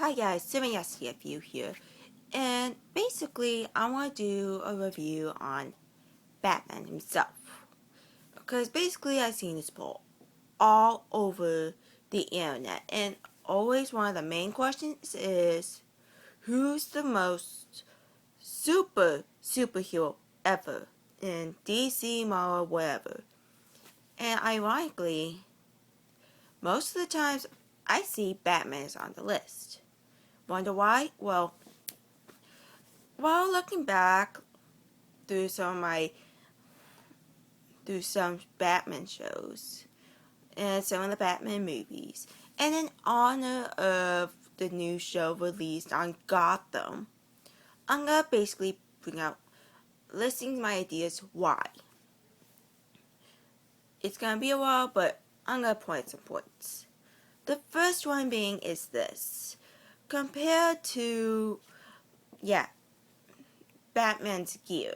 Hi guys, SimonYasCFU here, and basically I want to do a review on Batman himself, because basically I've seen this poll all over the internet, and always one of the main questions is, who's the most superhero ever in DC, Marvel, whatever? And ironically, most of the times I see Batman is on the list. Wonder why? Well, while looking back through some Batman shows and some of the Batman movies, and in honor of the new show released on Gotham, I'm gonna basically bring out listing my ideas why. It's gonna be a while, but I'm gonna point some points. The first one being is this. Compared to, Batman's gear.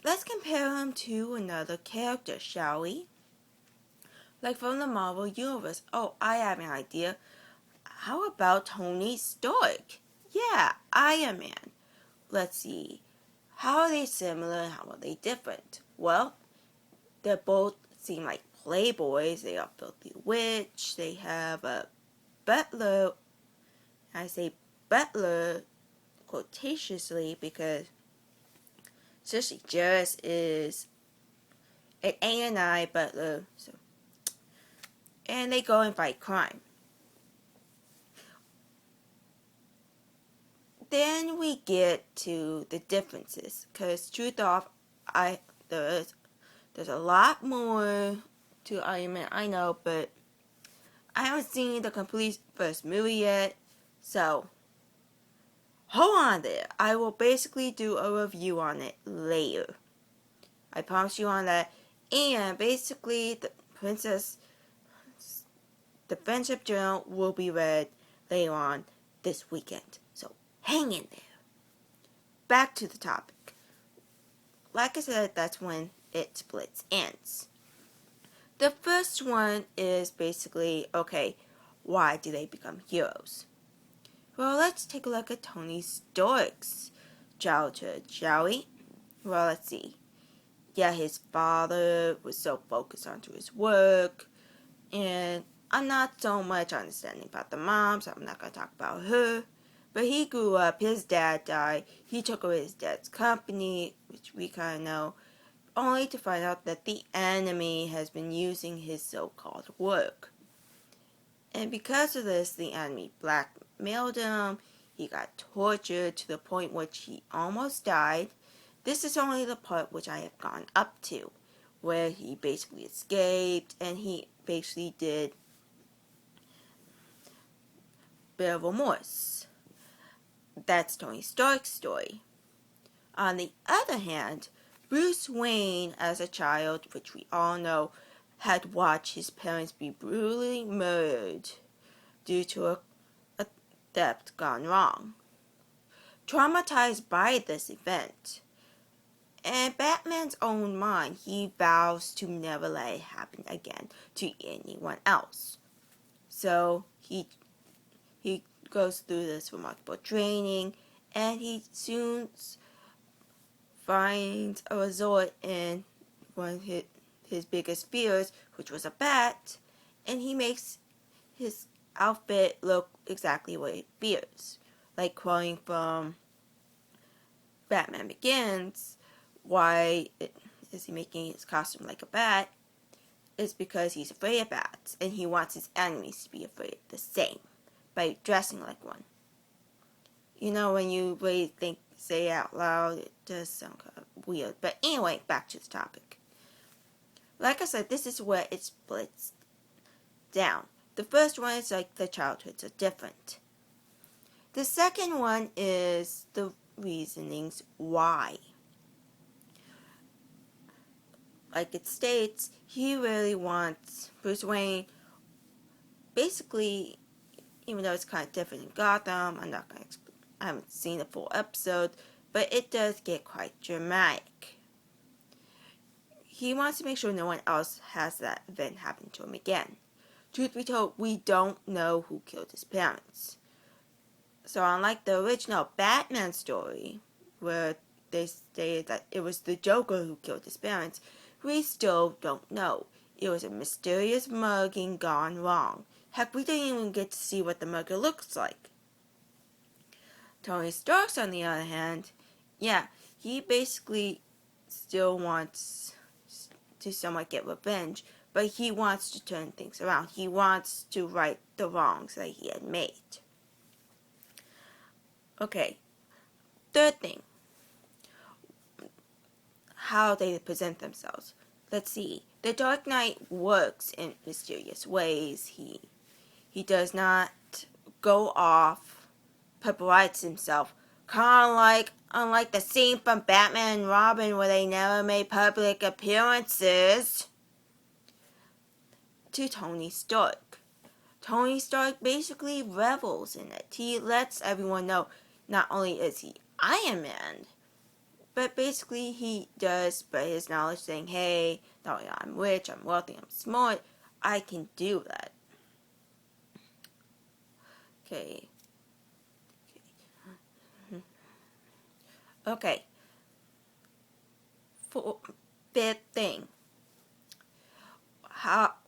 Let's compare him to another character, shall we? Like from the Marvel Universe. Oh, I have an idea. How about Tony Stark? Yeah, Iron Man. Let's see. How are they similar and how are they different? Well, they both seem like playboys. They are filthy rich. They have a butler. I say butler quotatiously because especially Jarrus is an A&I butler. And they go and fight crime. Then we get to the differences, because truth off, there's a lot more to Iron Man, I know, but I haven't seen the complete first movie yet, so hold on there. I will basically do a review on it later. I promise you on that. And basically, the Friendship Journal will be read later on this weekend. So hang in there. Back to the topic. Like I said, that's when it splits ends. The first one is basically, okay, why do they become heroes? Well, let's take a look at Tony Stark's childhood, shall we? Well, let's see. Yeah, his father was so focused onto his work, and I'm not so much understanding about the mom, so I'm not going to talk about her. But he grew up, his dad died, he took over his dad's company, which we kind of know, only to find out that the enemy has been using his so-called work. And because of this, the enemy blackmailed him, he got tortured to the point which he almost died. This is only the part which I have gone up to, where he basically escaped, and he basically did bit of remorse. That's Tony Stark's story. On the other hand, Bruce Wayne as a child, which we all know, had watched his parents be brutally murdered due to a theft gone wrong. Traumatized by this event, in Batman's own mind, he vows to never let it happen again to anyone else. So he goes through this remarkable training, and he soon finds a resort in one of his biggest fears, which was a bat, and he makes his outfit look exactly what it fears. Like quoting from Batman Begins, why is he making his costume like a bat? It's because he's afraid of bats, and he wants his enemies to be afraid the same, by dressing like one. You know, when you really say it out loud, it does sound kind of weird. But anyway, back to the topic. Like I said, this is where it splits down. The first one is like the childhoods are different. The second one is the reasonings why. Like it states, he really wants Bruce Wayne, basically, even though it's kind of different in Gotham, I haven't seen the full episode, but it does get quite dramatic. He wants to make sure no one else has that event happen to him again. Truth be told, we don't know who killed his parents. So unlike the original Batman story, where they stated that it was the Joker who killed his parents, we still don't know. It was a mysterious mugging gone wrong. Heck, we didn't even get to see what the mugger looks like. Tony Stark, on the other hand, yeah, he basically still wants to somewhat get revenge, but he wants to turn things around. He wants to right the wrongs that he had made. Okay, third thing, how they present themselves. Let's see. The Dark Knight works in mysterious ways. He does not go off, paparazzi himself, kind of unlike the scene from Batman and Robin where they never made public appearances, to Tony Stark. Tony Stark basically revels in it. He lets everyone know not only is he Iron Man, but basically he does spread his knowledge saying, hey, not only I'm rich, I'm wealthy, I'm smart, I can do that. Okay. Fifth thing.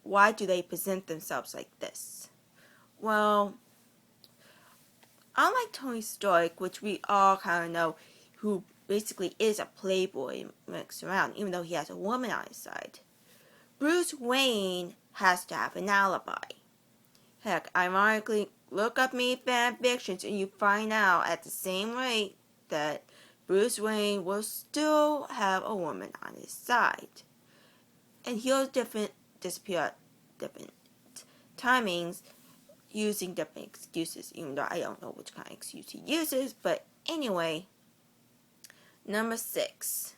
Why do they present themselves like this? Well, unlike Tony Stark, which we all kind of know, who basically is a playboy mixed around, even though he has a woman on his side, Bruce Wayne has to have an alibi. Heck, ironically, look up me fan fictions and you find out at the same rate that Bruce Wayne will still have a woman on his side. And he'll disappear at different timings using different excuses, even though I don't know which kind of excuse he uses. But anyway, number 6.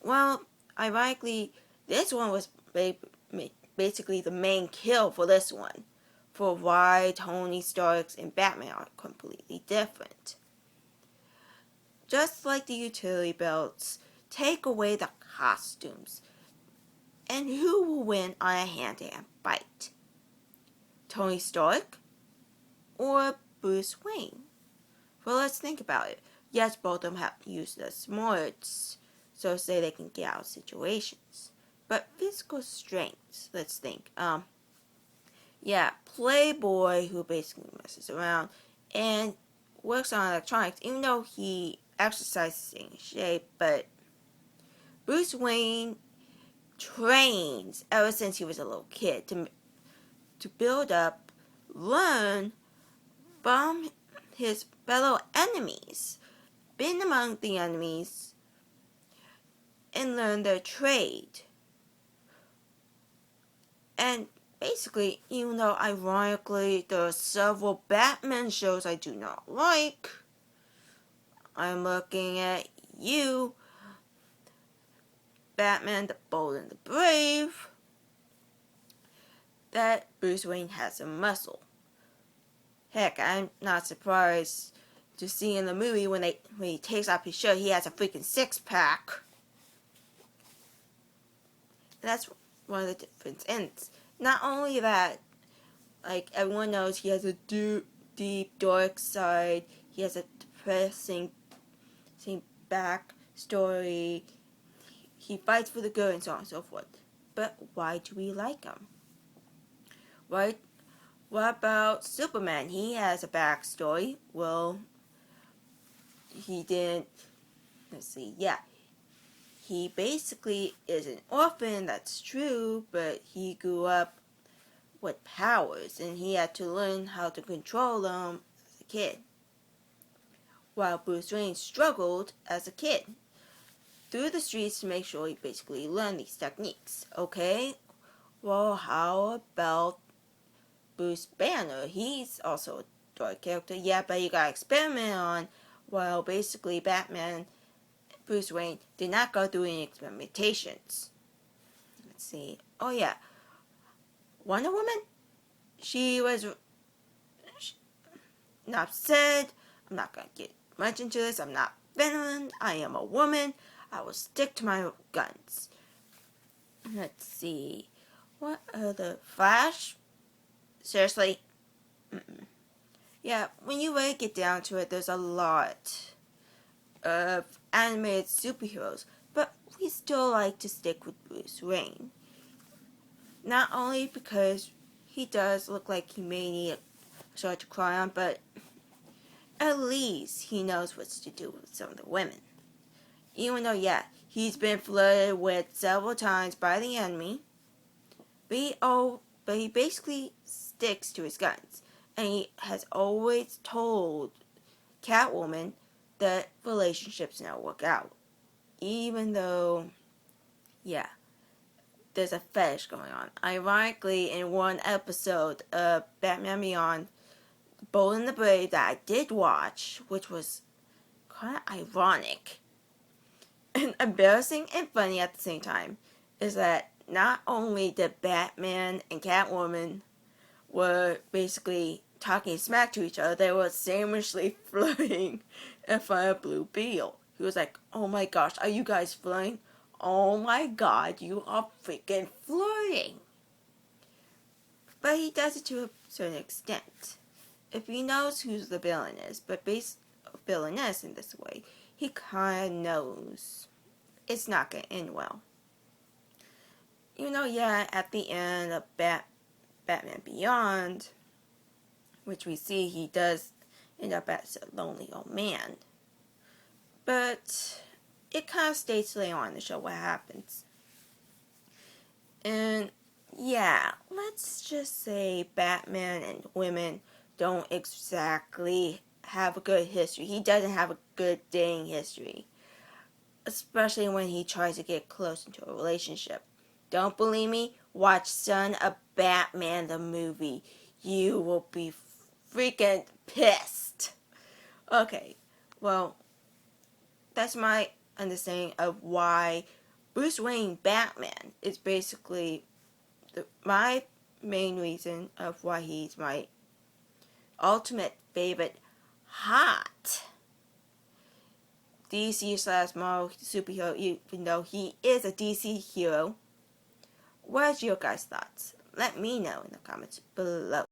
Well, ironically, this one was basically the main kill for this one, for why Tony Stark's and Batman are completely different. Just like the utility belts, take away the costumes, and who will win on a hand-to-hand fight? Tony Stark or Bruce Wayne? Well, let's think about it. Yes, both of them have used the smarts, so say they can get out of situations. But physical strength, let's think. Playboy who basically messes around and works on electronics, even though he exercises in shape, but Bruce Wayne trains ever since he was a little kid to build up, learn from his fellow enemies, been among the enemies, and learn their trade. And basically, even though ironically there are several Batman shows I do not like, I'm looking at you, Batman the Bold and the Brave, that Bruce Wayne has a muscle. Heck, I'm not surprised to see in the movie when he takes off his shirt, he has a freaking 6-pack. That's one of the difference. And not only that, like everyone knows, he has a deep, dark side. He has a depressing back story. He fights for the good and so on and so forth. But why do we like him? Right? What about Superman? He has a backstory. Well, he didn't. Let's see. Yeah. He basically is an orphan, that's true, but he grew up with powers and he had to learn how to control them as a kid. While Bruce Wayne struggled as a kid through the streets to make sure he basically learned these techniques. Okay? Well, how about Bruce Banner? He's also a dark character. Yeah, but he got experimented on, while basically Batman, Bruce Wayne, did not go through any experimentations. Let's see. Oh yeah. Wonder Woman? She was not said. I'm not going to get much into this. I'm not feminine. I am a woman. I will stick to my guns. Let's see. What other? Flash? Seriously? Yeah, when you really get down to it, there's a lot of animated superheroes, but we still like to stick with Bruce Wayne. Not only because he does look like he may need a shoulder to cry on, but at least he knows what to do with some of the women. Even though, yeah, he's been flirted with several times by the enemy, but he basically sticks to his guns. And he has always told Catwoman that relationships never work out. Even though, yeah, there's a fetish going on. Ironically, in one episode of Batman Beyond, Bold and the Brave that I did watch, which was kind of ironic and embarrassing and funny at the same time, is that not only did Batman and Catwoman were basically talking smack to each other, they were shamelessly flirting in front of Blue Beetle. He was like, "Oh my gosh, are you guys flirting? Oh my god, you are freaking flirting." But he does it to a certain extent. If he knows who the villain is, but villainess in this way, he kind of knows it's not going to end well. Yeah, at the end of Batman Beyond, which we see he does end up as a lonely old man. But it kind of states later on in the show what happens. And yeah, let's just say Batman and women don't exactly have a good history. He doesn't have a good dating history, especially when he tries to get close into a relationship. Don't believe me? Watch Son of Batman the movie. You will be freaking pissed. Okay, well, that's my understanding of why Bruce Wayne Batman is basically my main reason of why he's my ultimate favorite hot DC/Marvel superhero, even though he is a DC hero. What are your guys' thoughts? Let me know in the comments below.